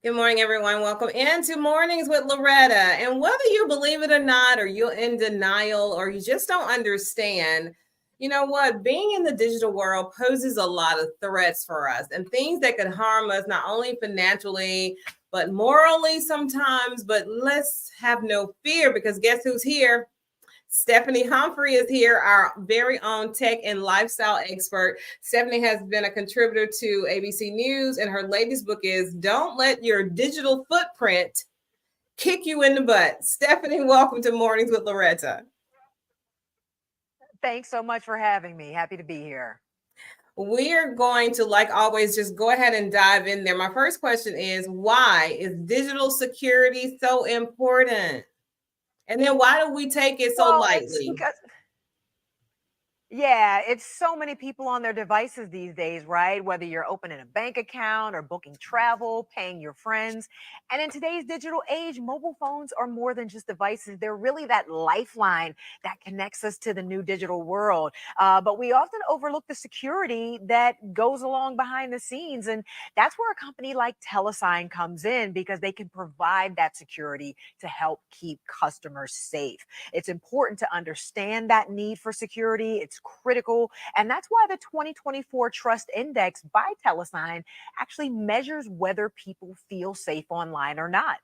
Good morning, everyone. Welcome into Mornings with Loretta. And whether you believe it or not, or you're in denial, or you just don't understand, you know what? Being in the digital world poses a lot of threats for us and things that could harm us, not only financially, but morally sometimes. But let's have no fear because guess who's here? Stephanie Humphrey is here, our very own tech and lifestyle expert. Stephanie has been a contributor to ABC News, and her latest book is Don't Let Your Digital Footprint Kick You in the Butt. Stephanie, welcome to Mornings with Loretta. Thanks so much for having me. Happy to be here. We're going to, like always, just go ahead and dive in there. My first question is why is digital security so important? And then why do we take it so Well, it's lightly? because Yeah, it's so many people on their devices these days, right? Whether you're opening a bank account or booking travel, paying your friends. And in today's digital age, mobile phones are more than just devices. They're really that lifeline that connects us to the new digital world. But we often overlook the security that goes along behind the scenes. And that's where a company like TeleSign comes in because they can provide that security to help keep customers safe. It's important to understand that need for security. It's critical. And that's why the 2024 Trust Index by TeleSign actually measures whether people feel safe online or not.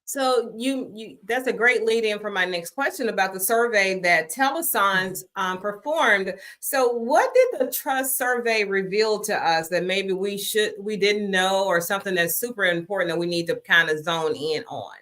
So you that's a great lead in for my next question about the survey that Mhm. TeleSign performed. So what did the trust survey reveal to us that maybe we didn't know, or something that's super important that we need to kind of zone in on?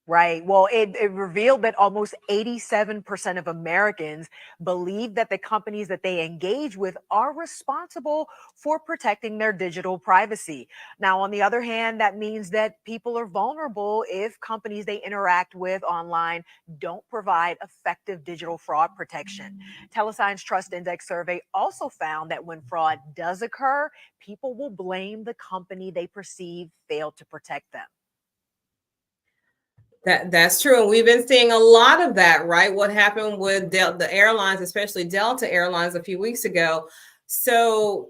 Right. Well, it revealed that almost 87% of Americans believe that the companies that they engage with are responsible for protecting their digital privacy. Now, on the other hand, that means that people are vulnerable if companies they interact with online don't provide effective digital fraud protection. TeleSign's Trust Index survey also found that when fraud does occur, people will blame the company they perceive failed to protect them. That's true, and we've been seeing a lot of that, right? What happened with the airlines, especially Delta Airlines, a few weeks ago. So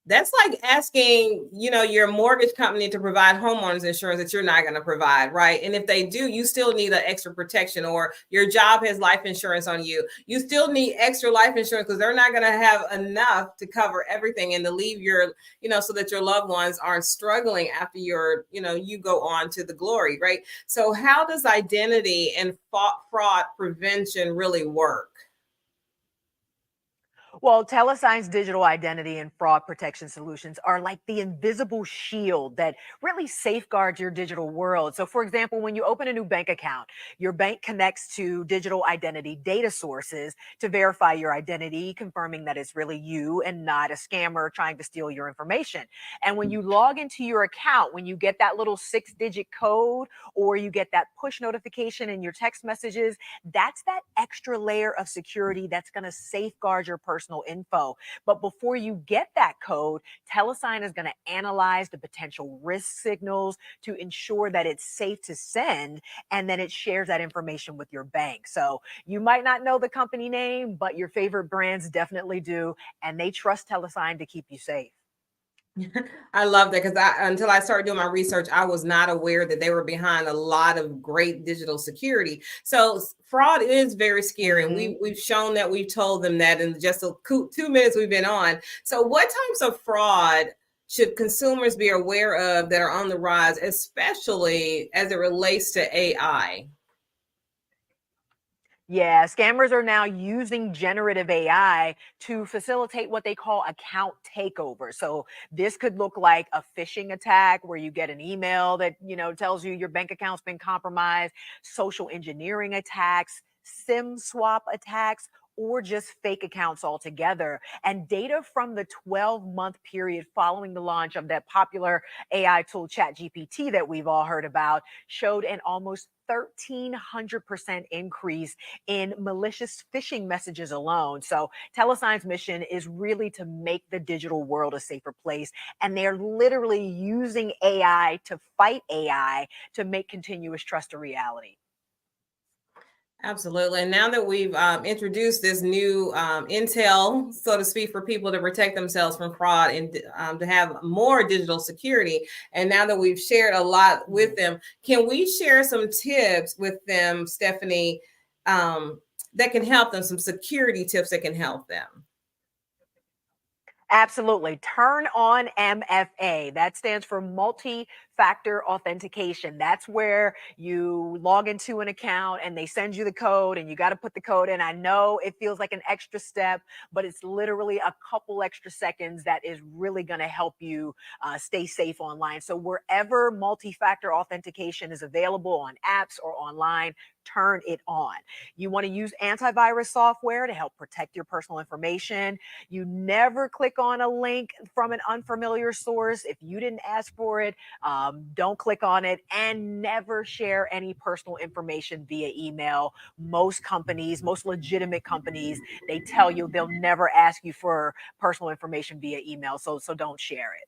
that's like asking, your mortgage company to provide homeowners insurance that you're not going to provide, right? And if they do, you still need an extra protection, or your job has life insurance on you. You still need extra life insurance because they're not going to have enough to cover everything and to leave so that your loved ones aren't struggling after you go on to the glory, right? So how does identity and fraud prevention really work? Well, TeleSign's digital identity and fraud protection solutions are like the invisible shield that really safeguards your digital world. So, for example, when you open a new bank account, your bank connects to digital identity data sources to verify your identity, confirming that it's really you and not a scammer trying to steal your information. And when you log into your account, when you get that little 6-digit code or you get that push notification in your text messages, that's that extra layer of security that's going to safeguard your personal info. But before you get that code, TeleSign is going to analyze the potential risk signals to ensure that it's safe to send, and then it shares that information with your bank. So you might not know the company name, but your favorite brands definitely do, and they trust TeleSign to keep you safe. I love that because until I started doing my research, I was not aware that they were behind a lot of great digital security. So fraud is very scary, and Mhm. we've shown that. We've told them that in just 2 minutes we've been on. So what types of fraud should consumers be aware of that are on the rise, especially as it relates to AI? Yeah, scammers are now using generative AI to facilitate what they call account takeover. So this could look like a phishing attack where you get an email that, tells you your bank account's been compromised, social engineering attacks, SIM swap attacks, or just fake accounts altogether. And data from the 12-month period following the launch of that popular AI tool ChatGPT that we've all heard about showed an almost 1,300% increase in malicious phishing messages alone. So, TeleSign's mission is really to make the digital world a safer place. And they're literally using AI to fight AI to make continuous trust a reality. Absolutely. And now that we've introduced this new intel, so to speak, for people to protect themselves from fraud and to have more digital security, and now that we've shared a lot with them, can we share some tips with them, Stephanie, that can help them, some security tips that can help them? Absolutely. Turn on MFA. That stands for multi-factor authentication. That's where you log into an account and they send you the code and you got to put the code in. I know it feels like an extra step, but it's literally a couple extra seconds that is really going to help you stay safe online. So wherever multi-factor authentication is available on apps or online, turn it on. You want to use antivirus software to help protect your personal information. You never click on a link from an unfamiliar source. If you didn't ask for it, don't click on it, and never share any personal information via email. Most companies, most legitimate companies, they tell you they'll never ask you for personal information via email. So don't share it.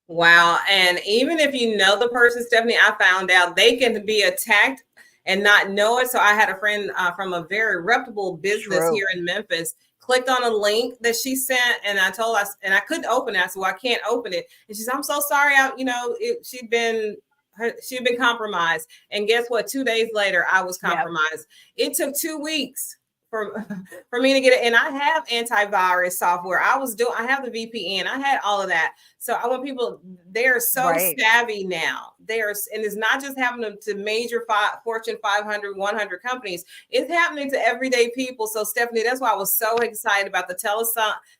Wow. And even if you know the person, Stephanie, I found out they can be attacked and not know it. So I had a friend from a very reputable business True. here in Memphis clicked on a link that she sent, and I told us, and I couldn't open it. So I can't open it. And she said, "I'm so sorry. She'd been compromised." And guess what? 2 days later, I was compromised. Yep. It took 2 weeks for me to get it. And I have antivirus software. I have the VPN. I had all of that. So I want people, they're so savvy now. And it's not just happening to major Fortune 500, 100 companies. It's happening to everyday people. So Stephanie, that's why I was so excited about the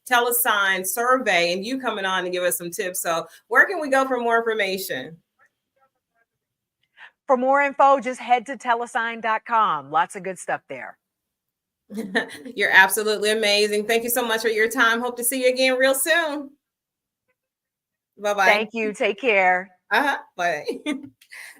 TeleSign survey and you coming on to give us some tips. So where can we go for more information? For more info, just head to TeleSign.com. Lots of good stuff there. You're absolutely amazing. Thank you so much for your time. Hope to see you again real soon. Bye-bye. Thank you. Take care. Bye.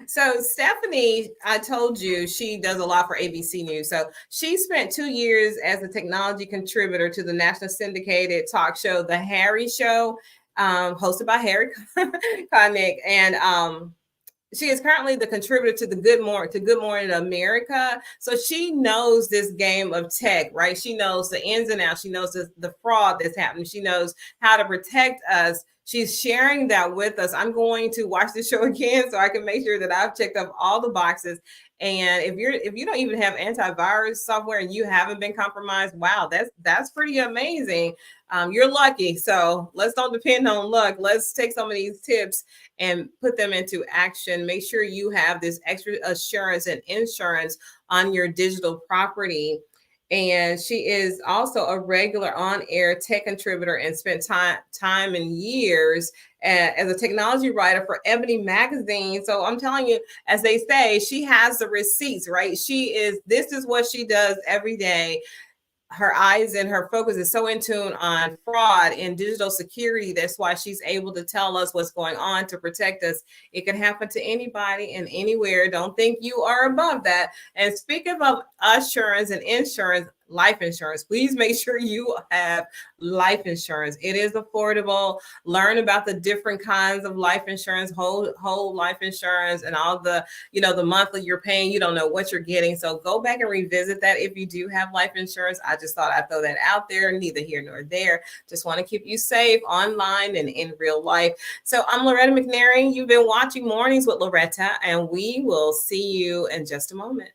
So Stephanie, I told you she does a lot for ABC News. So she spent 2 years as a technology contributor to the national syndicated talk show, The Harry Show, hosted by Harry Connick. And she is currently the contributor to Good Morning America. So she knows this game of tech, right? She knows the ins and outs. She knows the fraud that's happening. She knows how to protect us. She's sharing that with us. I'm going to watch the show again so I can make sure that I've checked off all the boxes. And if you don't even have antivirus software and you haven't been compromised, wow, that's pretty amazing. You're lucky. So let's don't depend on luck. Let's take some of these tips and put them into action. Make sure you have this extra assurance and insurance on your digital property. And she is also a regular on-air tech contributor and spent time and years as a technology writer for Ebony magazine. So I'm telling you, as they say, she has the receipts, right? This is what she does every day. Her eyes and her focus is so in tune on fraud and digital security. That's why she's able to tell us what's going on to protect us. It can happen to anybody and anywhere. Don't think you are above that. And speaking of assurance and insurance, life insurance, please make sure you have life insurance. It is affordable. Learn about the different kinds of life insurance, whole life insurance, and all the monthly you're paying. You don't know what you're getting. So go back and revisit that if you do have life insurance. I just thought I'd throw that out there, neither here nor there. Just want to keep you safe online and in real life. So I'm Loretta McNary. You've been watching Mornings with Loretta, and we will see you in just a moment.